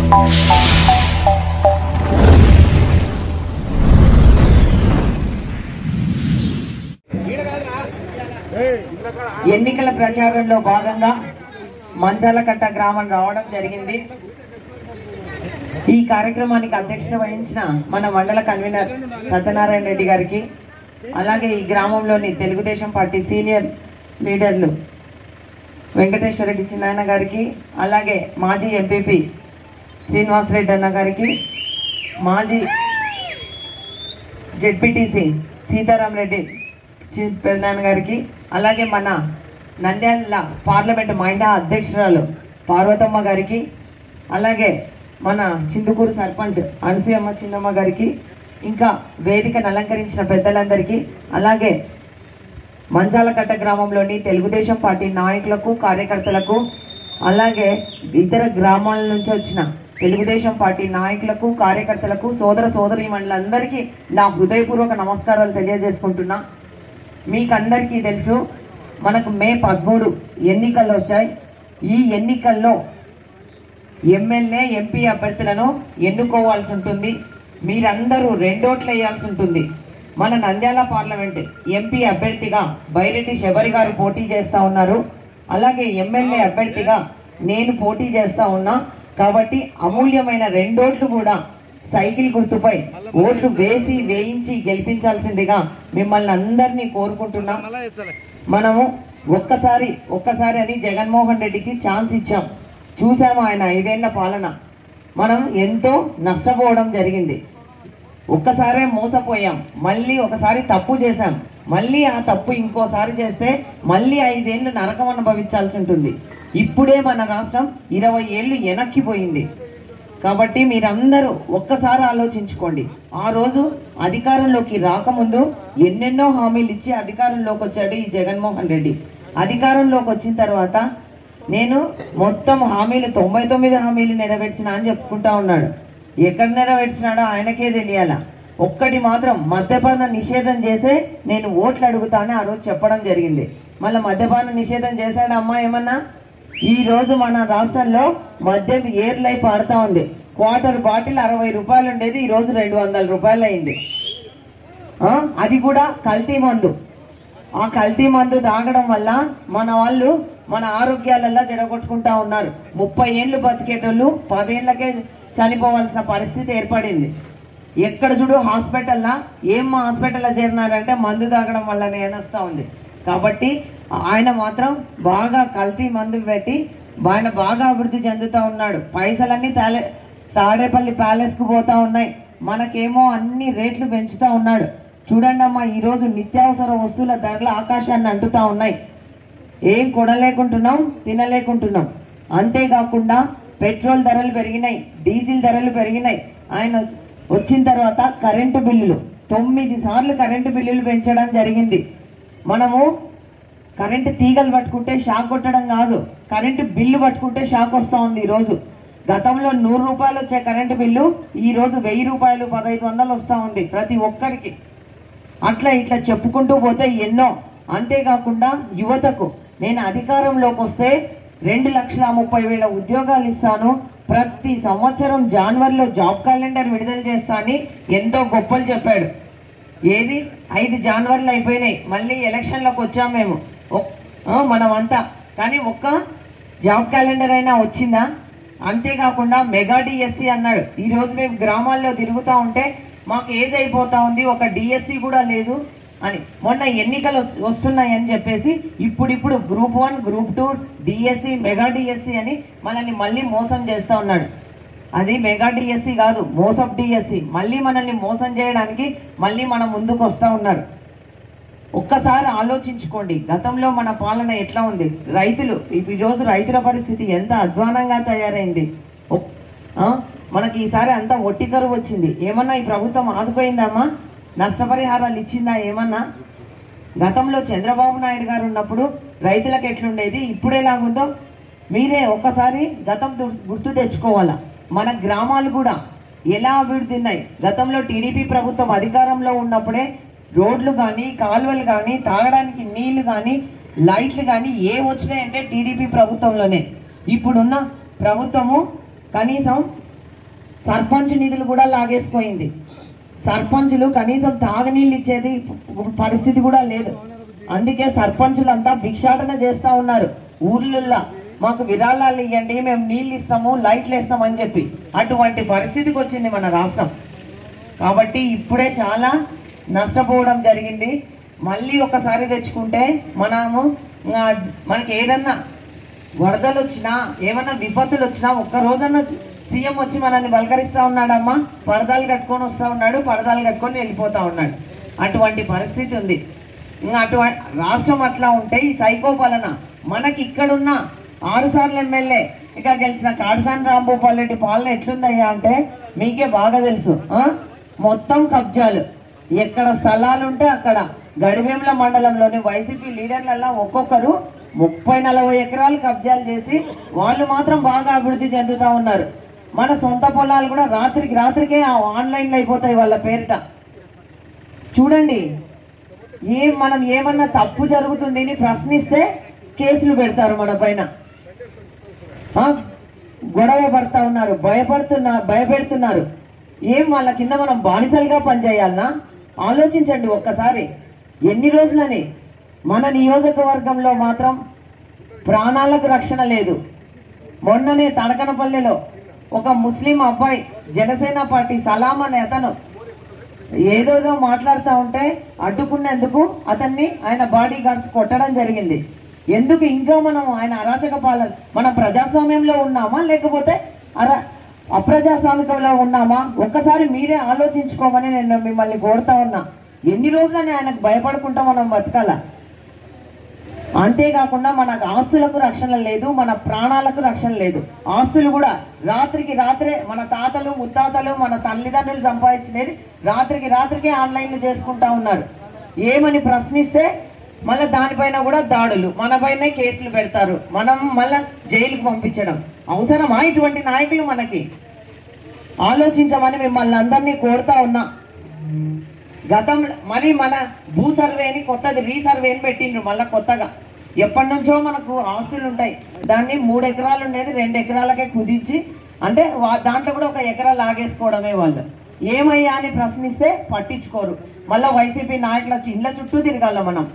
ఎన్నికల ప్రచారంలో భాగంగా మంచాలకట్ట గ్రామం రావడం జరిగింది. ఈ కార్యక్రమానికి అధ్యక్షత వహించిన మన మండల కన్వీనర్ సత్యనారాయణ రెడ్డి గారికి, అలాగే ఈ గ్రామంలోని తెలుగుదేశం పార్టీ సీనియర్ లీడర్లు వెంకటేశ్వర రెడ్డి చిన్నాయన గారికి, అలాగే మాజీ ఎంపీపీ శ్రీనివాసరెడ్డి అన్న గారికి, మాజీ జెడ్పీటీసీ సీతారాం రెడ్డి పెద్దనాన్న గారికి, అలాగే మన నంద్యాల పార్లమెంట్ మహిళా అధ్యక్షురాలు పార్వతమ్మ గారికి, అలాగే మన చిందుకూరు సర్పంచ్ అనసూయమ్మ చిన్నమ్మ గారికి, ఇంకా వేదికను అలంకరించిన పెద్దలందరికీ, అలాగే మంచాలకట్ట గ్రామంలోని తెలుగుదేశం పార్టీ నాయకులకు, కార్యకర్తలకు, అలాగే ఇతర గ్రామాల నుంచి వచ్చిన తెలుగుదేశం పార్టీ నాయకులకు, కార్యకర్తలకు, సోదర సోదరీమణులందరికీ నా హృదయపూర్వక నమస్కారాలు తెలియజేసుకుంటున్నా. మీకందరికీ తెలుసు, మనకు మే 13 ఎన్నికలు వచ్చాయి. ఈ ఎన్నికల్లో ఎమ్మెల్యే, ఎంపీ అభ్యర్థులను ఎన్నుకోవాల్సి ఉంటుంది. మీరందరూ 2 ఓట్లు వేయాల్సి ఉంటుంది. మన నంద్యాల పార్లమెంట్ ఎంపీ అభ్యర్థిగా బైరెడ్డి శబరి గారు పోటీ చేస్తూ ఉన్నారు. అలాగే ఎమ్మెల్యే అభ్యర్థిగా నేను పోటీ చేస్తూ ఉన్నా. కాబట్టి అమూల్యమైన 2 ఓట్లు కూడా సైకిల్ గుర్తుపై ఓట్లు వేయించి గెలిపించాల్సిందిగా మిమ్మల్ని అందరినీ కోరుకుంటున్నాం. మనము ఒక్కసారి అని జగన్మోహన్ రెడ్డికి ఛాన్స్ ఇచ్చాం. చూసాము ఆయన 5 ఏళ్ల పాలన. మనం ఎంతో నష్టపోవడం జరిగింది. ఒక్కసారే మోసపోయాం, మళ్ళీ ఒకసారి తప్పు చేశాం, మళ్ళీ ఆ తప్పు ఇంకోసారి చేస్తే మళ్ళీ 5 ఏళ్ళు నరకం అనుభవించాల్సి ఉంటుంది. ఇప్పుడే మన రాష్ట్రం 20 ఏళ్ళు వెనక్కిపోయింది. కాబట్టి మీరందరూ ఒక్కసారి ఆలోచించుకోండి. ఆ రోజు అధికారంలోకి రాకముందు ఎన్నెన్నో హామీలు ఇచ్చి అధికారంలోకి వచ్చాడు ఈ జగన్మోహన్ రెడ్డి. అధికారంలోకి వచ్చిన తర్వాత నేను మొత్తం హామీలు 99 హామీలు నెరవేర్చినా అని చెప్పుకుంటా ఉన్నాడు. ఎక్కడ నెరవేర్చినాడో ఆయనకే తెలియాల. ఒక్కటి మాత్రం మద్యపాన నిషేధం చేసే నేను ఓట్లు అడుగుతానని ఆ రోజు చెప్పడం జరిగింది. మళ్ళీ మద్యపాన నిషేధం చేశాడా అమ్మా ఏమన్నా? ఈ రోజు మన రాష్ట్రంలో మద్యం ఏర్లై పారుతా ఉంది. క్వార్టర్ బాటిల్ 60 రూపాయలు ఉండేది, ఈ రోజు 200 రూపాయలు అయింది. అది కూడా కల్తీ మందు. ఆ కల్తీ మందు తాగడం వల్ల మన వాళ్ళు మన ఆరోగ్యాలల్లో జడగొట్టుకుంటా ఉన్నారు. 30 ఏళ్ళు బతికేటోళ్ళు 10 ఏళ్ళకే చనిపోవాల్సిన పరిస్థితి ఏర్పడింది. ఎక్కడ చూడు హాస్పిటల్లా ఏమ్మా హాస్పిటల్లో చేరినారంటే మందు తాగడం వల్లనే వస్తూ ఉంది. కాబట్టి ఆయన మాత్రం బాగా కల్తీ మందు పెట్టి ఆయన బాగా అభివృద్ధి చెందుతూ ఉన్నాడు. పైసలన్నీ తాడేపల్లి ప్యాలెస్కు పోతా ఉన్నాయి. మనకేమో అన్ని రేట్లు పెంచుతూ ఉన్నాడు. చూడండి అమ్మా, ఈరోజు నిత్యావసర వస్తువుల ధరలు ఆకాశాన్ని అంటుతా ఉన్నాయి. ఏం కొనలేకుంటున్నాం, తినలేకుంటున్నాం. అంతేకాకుండా పెట్రోల్ ధరలు పెరిగినాయి, డీజిల్ ధరలు పెరిగినాయి. ఆయన వచ్చిన తర్వాత కరెంటు బిల్లులు 9 సార్లు కరెంటు బిల్లులు పెంచడం జరిగింది. మనము కరెంటు తీగలు పట్టుకుంటే షాక్ కొట్టడం కాదు, కరెంటు బిల్లు పట్టుకుంటే షాక్ వస్తూ ఉంది. ఈరోజు గతంలో 100 రూపాయలు వచ్చే కరెంటు బిల్లు ఈ రోజు 1000 రూపాయలు, 1500 వస్తూ ఉంది ప్రతి ఒక్కరికి. అట్లా ఇట్లా చెప్పుకుంటూ పోతే ఎన్నో. అంతేకాకుండా యువతకు నేను అధికారంలోకి వస్తే 2,30,000 ఉద్యోగాలు ఇస్తాను, ప్రతి సంవత్సరం జనవరిలో జాబ్ క్యాలెండర్ విడుదల చేస్తా అని ఎంతో గొప్పలు చెప్పాడు. ఏది 5 జనవరిలు అయిపోయినాయి, మళ్ళీ ఎలక్షన్లోకి వచ్చాం మేము మనమంతా. కానీ ఒక్క జాబ్ క్యాలెండర్ అయినా వచ్చిందా? అంతేకాకుండా మెగా డిఎస్సి అన్నాడు. ఈరోజు మేము గ్రామాల్లో తిరుగుతూ ఉంటే మాకు ఏజ్ అయిపోతా ఉంది, ఒక డిఎస్సి కూడా లేదు అని. మొన్న ఎన్నికలు వస్తున్నాయని చెప్పేసి ఇప్పుడు group 1, group 2, DSC, mega DSC అని మనల్ని మళ్ళీ మోసం చేస్తూ ఉన్నాడు. అది మెగా డిఎస్సి కాదు, మోసప్ డిఎస్సి. మళ్ళీ మనల్ని మోసం చేయడానికి మళ్ళీ మన ముందుకు వస్తూ ఉన్నారు. ఒక్కసారి ఆలోచించుకోండి, గతంలో మన పాలన ఎట్లా ఉంది. రైతులు ఈరోజు రైతుల పరిస్థితి ఎంత అధ్వానంగా తయారైంది. మనకి ఈసారి అంతా ఒట్టి కరువు వచ్చింది. ఏమన్నా ఈ ప్రభుత్వం ఆదుకోయిందమ్మా? నష్టపరిహారాలు ఇచ్చిందా ఏమన్నా? గతంలో చంద్రబాబు నాయుడు గారు ఉన్నప్పుడు రైతులకు ఎట్లుండేది, ఇప్పుడు ఎలాగుందో మీరే ఒక్కసారి గతం గుర్తు తెచ్చుకోవాలా. మన గ్రామాలు కూడా ఎలా అభివృద్ధి ఉన్నాయి. గతంలో టీడీపీ ప్రభుత్వం అధికారంలో ఉన్నప్పుడే రోడ్లు కానీ, కాలువలు కానీ, తాగడానికి నీళ్లు కానీ, లైట్లు కానీ ఏ వచ్చినాయంటే టీడీపీ ప్రభుత్వంలోనే. ఇప్పుడున్న ప్రభుత్వము కనీసం సర్పంచ్ నిధులు కూడా లాగేసుకుపోయింది. సర్పంచులు కనీసం తాగునీళ్ళు ఇచ్చేది పరిస్థితి కూడా లేదు. అందుకే సర్పంచులంతా భిక్షాటన చేస్తూ ఉన్నారు ఊర్లల్లో. మాకు విరాళాలు ఇవ్వండి, మేము నీళ్ళు ఇస్తాము, లైట్లు వేస్తామని చెప్పి. అటువంటి పరిస్థితికి వచ్చింది మన రాష్ట్రం. కాబట్టి ఇప్పుడే చాలా నష్టపోవడం జరిగింది. మళ్ళీ ఒకసారి తెచ్చుకుంటే మనకి ఏదన్నా వరదలు వచ్చినా ఏమన్నా విపత్తులు వచ్చినా ఒక్క రోజన్నా సీఎం వచ్చి మనల్ని బలకరిస్తూ ఉన్నాడమ్మా. పరదాలు కట్టుకొని వస్తూ ఉన్నాడు, పరదాలు కట్టుకొని వెళ్ళిపోతూ ఉన్నాడు. అటువంటి పరిస్థితి ఉంది. ఇంకా అటువంటి రాష్ట్రం అట్లా ఉంటే ఈ సైకో పాలన మనకి ఇక్కడున్న 6 సార్లు ఎమ్మెల్యే ఇక గెలిచిన కాడసాని రాంభూపాల్ రెడ్డి పాలన ఎట్లుందయ్యా అంటే మీకే బాగా తెలుసు. మొత్తం కబ్జాలు, ఎక్కడ స్థలాలు ఉంటే అక్కడ. గడివేముల మండలంలోని వైసీపీ లీడర్లలో ఒక్కొక్కరు 30-40 ఎకరాలు కబ్జాలు చేసి వాళ్ళు మాత్రం బాగా అభివృద్ధి చెందుతూ ఉన్నారు. మన సొంత పొలాలు కూడా రాత్రికే ఆన్లైన్లో అయిపోతాయి వాళ్ళ పేరిట. చూడండి, మనం ఏమన్నా తప్పు జరుగుతుంది అని ప్రశ్నిస్తే కేసులు పెడతారు మన పైన, గొడవ పడతా ఉన్నారు, భయపెడుతున్నారు. వాళ్ళ కింద మనం బానిసలుగా పనిచేయాలనా? ఆలోచించండి ఒక్కసారి. ఎన్ని రోజులని మన నియోజకవర్గంలో మాత్రం ప్రాణాలకు రక్షణ లేదు. మొన్ననే తడకనపల్లిలో ఒక ముస్లిం అబ్బాయి జనసేన పార్టీ సలాం అనే అతను ఏదోదో మాట్లాడుతూ ఉంటే అడ్డుకున్నందుకు అతన్ని ఆయన బాడీ గార్డ్స్ కొట్టడం జరిగింది. ఎందుకు? ఇంకా మనం ఆయన అరాచక పాలన, మనం ప్రజాస్వామ్యంలో ఉన్నామా లేకపోతే అప్రజాస్వామికంలో ఉన్నామా? ఒక్కసారి మీరే ఆలోచించుకోమని నేను మిమ్మల్ని కోరుతా ఉన్నా. ఎన్ని రోజులని ఆయనకు భయపడుకుంటా మనం బతకాల? అంతేకాకుండా మన ఆస్తులకు రక్షణ లేదు, మన ప్రాణాలకు రక్షణ లేదు. ఆస్తులు కూడా రాత్రే మన తాతలు ముత్తాతలు మన తల్లిదండ్రులు సంపాదించినది రాత్రికే ఆన్లైన్లు చేసుకుంటా ఉన్నారు. ఏమని ప్రశ్నిస్తే మళ్ళీ దానిపైన కూడా దాడులు, మన పైన కేసులు పెడతారు, మనం మళ్ళా జైలుకు పంపించడం. అవసరమా ఇటువంటి నాయకులు మనకి? ఆలోచించమని మిమ్మల్ని అందరినీ కోరుతా ఉన్నా. గతంలో మరి మన భూ సర్వేని కొత్తది రీసర్వేని పెట్టిండ్రు మళ్ళీ కొత్తగా. ఎప్పటి నుంచో మనకు ఆస్తులు ఉంటాయి, దాన్ని 3 ఎకరాలు ఉండేది 2 ఎకరాలకే కుదించి, అంటే దాంట్లో కూడా 1 ఎకరా లాగేసుకోవడమే. వాళ్ళు ఏమయ్యా అని ప్రశ్నిస్తే పట్టించుకోరు. మళ్ళీ వైసీపీ నాయకుల ఇండ్ల చుట్టూ తిరగాల మనం.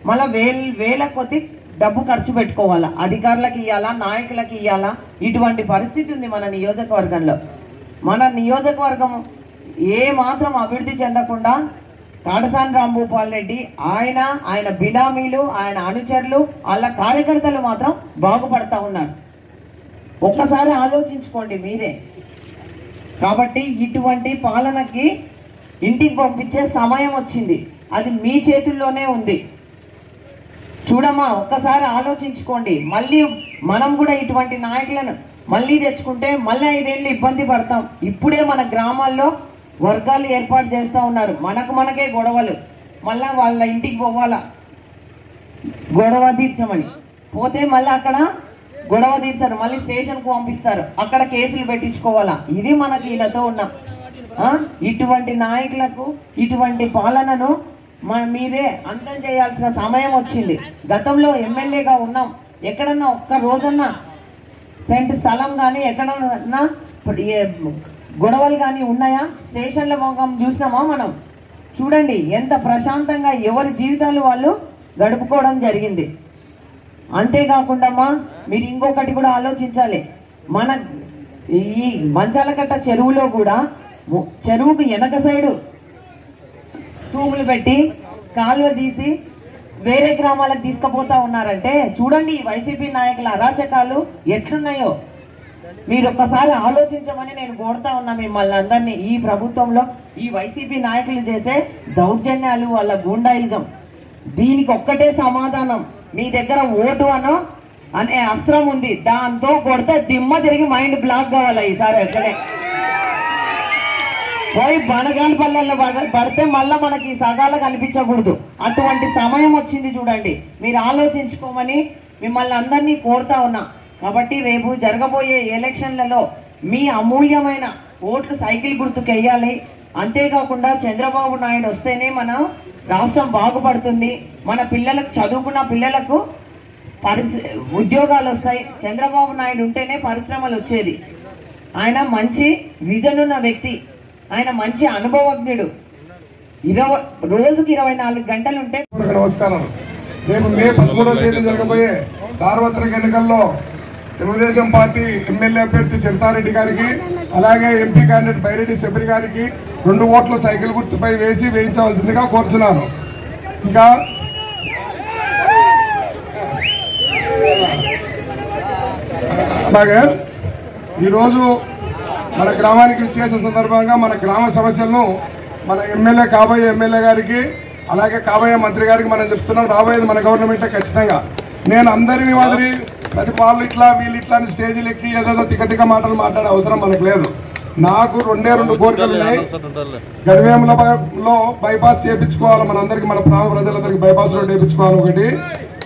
మళ్ళీ వేల కొద్ది డబ్బు ఖర్చు పెట్టుకోవాలా, అధికారులకు ఇవ్వాలా, నాయకులకు ఇవ్వాలా. ఇటువంటి పరిస్థితి ఉంది మన నియోజకవర్గంలో. మన నియోజకవర్గం ఏ మాత్రం అభివృద్ధి చెందకుండా కాడసాని రాంభూపాల్ రెడ్డి ఆయన బినామీలు, ఆయన అనుచరులు, వాళ్ళ కార్యకర్తలు మాత్రం బాగుపడతా ఉన్నారు. ఒక్కసారి ఆలోచించుకోండి మీరే. కాబట్టి ఇటువంటి పాలనకి ఇంటికి పంపించే సమయం వచ్చింది. అది మీ చేతుల్లోనే ఉంది. చూడమ్మా, ఒక్కసారి ఆలోచించుకోండి. మళ్ళీ మనం కూడా ఇటువంటి నాయకులను మళ్ళీ తెచ్చుకుంటే మళ్ళీ 5 ఏళ్ళు ఇబ్బంది పడతాం. ఇప్పుడే మన గ్రామాల్లో వర్గాలు ఏర్పాటు చేస్తూ ఉన్నారు. మనకే గొడవలు. మళ్ళా వాళ్ళ ఇంటికి పోవాలా గొడవ తీర్చమని పోతే మళ్ళీ అక్కడ గొడవ తీర్చారు, మళ్ళీ స్టేషన్కు పంపిస్తారు, అక్కడ కేసులు పెట్టించుకోవాలా. ఇది మనకి ఈయనతో ఉన్నాం. ఇటువంటి నాయకులకు ఇటువంటి పాలనను మీరే అంతం చేయాల్సిన సమయం వచ్చింది. గతంలో ఎమ్మెల్యేగా ఉన్నాం, ఎక్కడన్నా ఒక్క రోజన్నా సెంట్ స్థలం కానీ ఎక్కడన్నా గొడవలు కానీ ఉన్నాయా? స్టేషన్ల మొగం చూసినామా మనం? చూడండి ఎంత ప్రశాంతంగా ఎవరి జీవితాలు వాళ్ళు గడుపుకోవడం జరిగింది. అంతేకాకుండా మీరు ఇంకొకటి కూడా ఆలోచించాలి. మన ఈ మంచాలకట్ట చెరువులో కూడా చెరువుకు వెనక సైడు తూములు పెట్టి కాలువ తీసి వేరే గ్రామాలకు తీసుకుపోతా ఉన్నారంటే చూడండి ఈ వైసీపీ నాయకుల అరాచకాలు ఎట్లున్నాయో. మీరు ఒక్కసారి ఆలోచించమని నేను కోరుతా ఉన్నా మిమ్మల్ని అందరినీ. ఈ ప్రభుత్వంలో ఈ వైసీపీ నాయకులు చేసే దౌర్జన్యాలు, వాళ్ళ గూండాయిజం, దీనికి ఒక్కటే సమాధానం. మీ దగ్గర ఓటు అనే అస్త్రం ఉంది, దాంతో కొడితే దిమ్మ తిరిగి మైండ్ బ్లాక్ కావాలి. ఈసారి ఎక్కడే పోయి బనగాలి పల్లెల్లో పడితే మళ్ళీ మనకి సగాలు కనిపించకూడదు. అటువంటి సమయం వచ్చింది చూడండి. మీరు ఆలోచించుకోమని మిమ్మల్ని అందరినీ కోరుతా ఉన్నా. కాబట్టి రేపు జరగబోయే ఎలక్షన్లలో మీ అమూల్యమైన ఓట్లు సైకిల్ గుర్తుకు వేయాలి. అంతేకాకుండా చంద్రబాబు నాయుడు వస్తేనే మన రాష్ట్రం బాగుపడుతుంది. మన పిల్లలకు, చదువుకున్న పిల్లలకు ఉద్యోగాలు వస్తాయి. చంద్రబాబు నాయుడు ఉంటేనే పరిశ్రమలు వచ్చేది. ఆయన మంచి విజన్ ఉన్న వ్యక్తి, ఆయన మంచి అనుభవజ్ఞుడు. రోజుకి 24 గంటలు ఉంటే. నమస్కారం. రేపు మే 13వ తేదీ జరగబోయే సార్వత్రిక ఎన్నికల్లో తెలుగుదేశం పార్టీ ఎమ్మెల్యే అభ్యర్థి చిరుతారెడ్డి గారికి, అలాగే ఎంపీ క్యాండిడేట్ బైరెడ్డి శబరి గారికి 2 ఓట్లు సైకిల్ గుర్తుపై వేయించవలసిందిగా కోరుచున్నాను. ఇంకా అలాగే ఈరోజు మన గ్రామానికి విచ్చేసిన సందర్భంగా మన గ్రామ సమస్యలను మన కాబోయే ఎమ్మెల్యే గారికి, అలాగే కాబోయే మంత్రి గారికి మనం చెప్తున్నాం. రాబోయేది మన గవర్నమెంట్ ఖచ్చితంగా. నేను అందరినీ మాదిరి ప్రతి వాళ్ళు ఇట్లా వీళ్ళు ఇట్లా అని స్టేజీలు ఎక్కి ఏదో తిక్క మాటలు మాట్లాడే అవసరం మనకు లేదు. నాకు 2 కోరికలు ఉన్నాయి. గడివేములలో బైపాస్ చేయించుకోవాలి, మనందరికీ మన ప్రాంత ప్రజలందరికీ బైపాస్ రోడ్ వేయించుకోవాలి ఒకటి.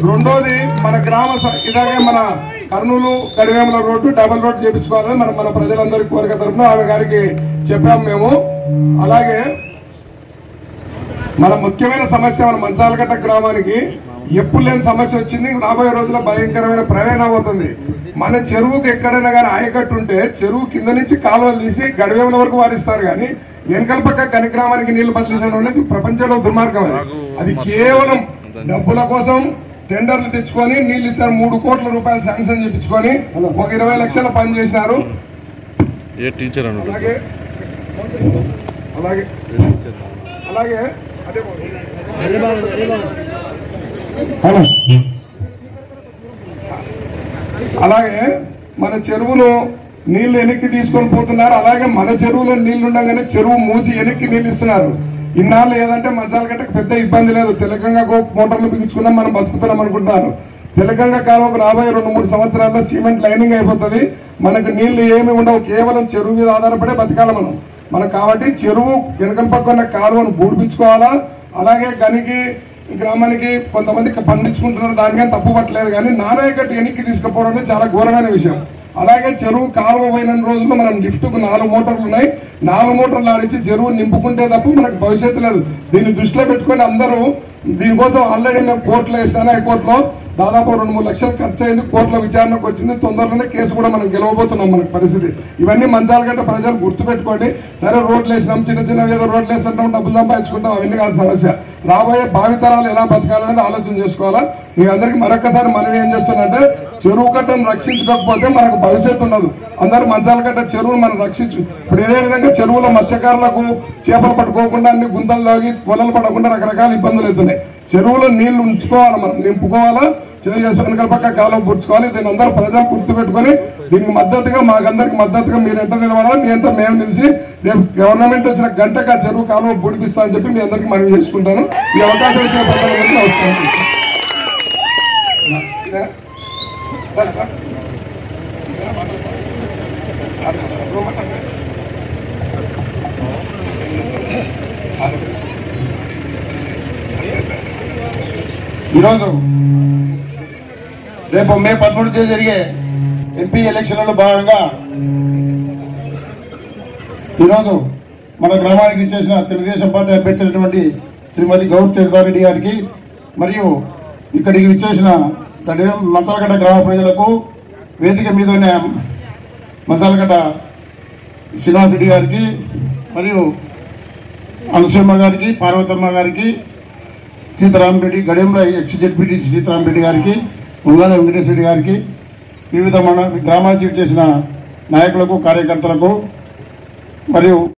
రెండోది మన గ్రామ ఇలాగే మన Kurnool Gadivemula road double road చేయించుకోవాలని మన ప్రజలందరికీ కోరిక తరఫున ఆమె గారికి చెప్పాము మేము. అలాగే మన ముఖ్యమైన సమస్య మన మంచాలగట్ట గ్రామానికి ఎప్పుడు లేని సమస్య వచ్చింది. రాబోయే రోజుల్లో భయంకరమైన ప్రయాణం అవుతుంది. మన చెరువుకు ఎక్కడైనా కానీ ఆయకట్టు ఉంటే చెరువు కింద నుంచి కాలువలు తీసి గడివేముల వరకు వారిస్తారు, కానీ వెనకల పక్క కని గ్రామానికి నీళ్లు బదిలించడం అనేది ప్రపంచంలో దుర్మార్గం. అది కేవలం డబ్బుల కోసం టెండర్లు తెచ్చుకొని నీళ్లు ఇచ్చారు. 3 కోట్ల రూపాయలు శాంక్షన్ చేయించుకొని ఒక 20 లక్షల పని చేసినారు. అలాగే అలాగే మన చెరువును నీళ్లు వెనక్కి తీసుకొని పోతున్నారు. అలాగే మన చెరువులో నీళ్లు ఉండగానే చెరువు మూసి వెనక్కి నీళ్ళు ఇస్తున్నారు. ఇన్నాళ్ళు ఏదంటే మంచాలగట్టకు పెద్ద ఇబ్బంది లేదు, తెలంగాణ మోటార్లు బిగించుకున్నాం, మనం బతుకుతున్నాం అనుకుంటున్నారు. తెలంగాణ కాలువకు రాబోయే 2-3 సంవత్సరాల్లో సిమెంట్ లైనింగ్ అయిపోతుంది. మనకు నీళ్లు ఏమి ఉండవు, కేవలం చెరువు మీద ఆధారపడే బతకాలి మనం. కాబట్టి చెరువు వెనకల పక్కన కాలువను బూడిపించుకోవాలా. అలాగే గనికి గ్రామానికి కొంతమంది పండించుకుంటున్నారు, దానికని తప్పు పట్టలేదు, కానీ నారాయకట్టు వెనక్కి తీసుకుపోవడం అనేది చాలా ఘోరమైన విషయం. అలాగే చెరువు కాలువ పోయిన రోజుల్లో మనం లిఫ్ట్కు 4 మోటార్లు ఉన్నాయి. 4 మోటార్లు ఆడించి చెరువు నింపుకుంటే తప్ప మనకు భవిష్యత్తు లేదు. దీన్ని దృష్టిలో పెట్టుకొని అందరూ దీనికోసం ఆల్రెడీ మేము కోర్టులో వేసినాను. హైకోర్టులో దాదాపు 2-3 లక్షలు ఖర్చు అయింది. కోర్టులో విచారణకు వచ్చింది. తొందరలోనే కేసు కూడా మనం గెలవబోతున్నాం. మనకు పరిస్థితి ఇవన్నీ మంచాలగట్ట ప్రజలు గుర్తుపెట్టుకోండి. సరే రోడ్లు వేసినాం, చిన్న ఏదో రోడ్లు వేస్తుంటాం, డబ్బులు సంపాదించుకుంటాం, అవన్నీ కాదు సమస్య. రాబోయే భావితరాలు ఎలా బతకాలనేది ఆలోచన చేసుకోవాలా. మీ అందరికీ మరొకసారి మనం ఏం చేస్తున్నట్టే చెరువు కట్టను రక్షించకపోతే మనకు భవిష్యత్తు ఉండదు. అందరూ మంచాలగట్ట చెరువును మనం రక్షించు. ఇప్పుడు ఇదే విధంగా చెరువులో మత్స్యకారులకు చేపలు పట్టుకోకుండా అన్ని గుంతలు తాగి కొలలు పడకుండా రకరకాల ఇబ్బందులు అవుతున్నాయి. చెరువులో నీళ్లు ఉంచుకోవాలా, మనం నింపుకోవాలా, వెనకల పక్క కాలం పుడుచుకోవాలి. దీని అందరూ ప్రజలు గుర్తుపెట్టుకొని దీనికి మద్దతుగా మాకందరికి మద్దతుగా మీరు ఎంత నిలబడాలి, మీ ఎంత మేము తెలిసి రేపు గవర్నమెంట్ వచ్చిన గంటకు ఆ చెరువు కాలం పొడిపిస్తా అని చెప్పి మీ అందరికీ మనవి చేసుకుంటాను. ఈ అవకాశం ఇచ్చిన ప్రజలందరికీ నమస్కారం. ఈరోజు రేపు మే 13 తేదీ జరిగే ఎంపీ ఎలక్షన్లలో భాగంగా ఈరోజు మన గ్రామానికి ఇచ్చేసిన తెలుగుదేశం పార్టీ అభ్యర్థి శ్రీమతి గౌర్ చిరుతారెడ్డి గారికి, మరియు ఇక్కడికి విచ్చేసిన మంచాలగట్ట గ్రామ ప్రజలకు, వేదిక మీద ఉన్న మంచాలగట్ట శ్రీనివాసరెడ్డి గారికి, మరియు అనుసూయమ్మ గారికి, పార్వతమ్మ గారికి, సీతారామరెడ్డి గడెంల ఎక్స్-జెడ్పీటీ సీతారామరెడ్డి గారికి, ఉంగాల వెంకటేశ్వరెడ్డి గారికి, వివిధ మన గ్రామానికి చేసిన నాయకులకు, కార్యకర్తలకు మరియు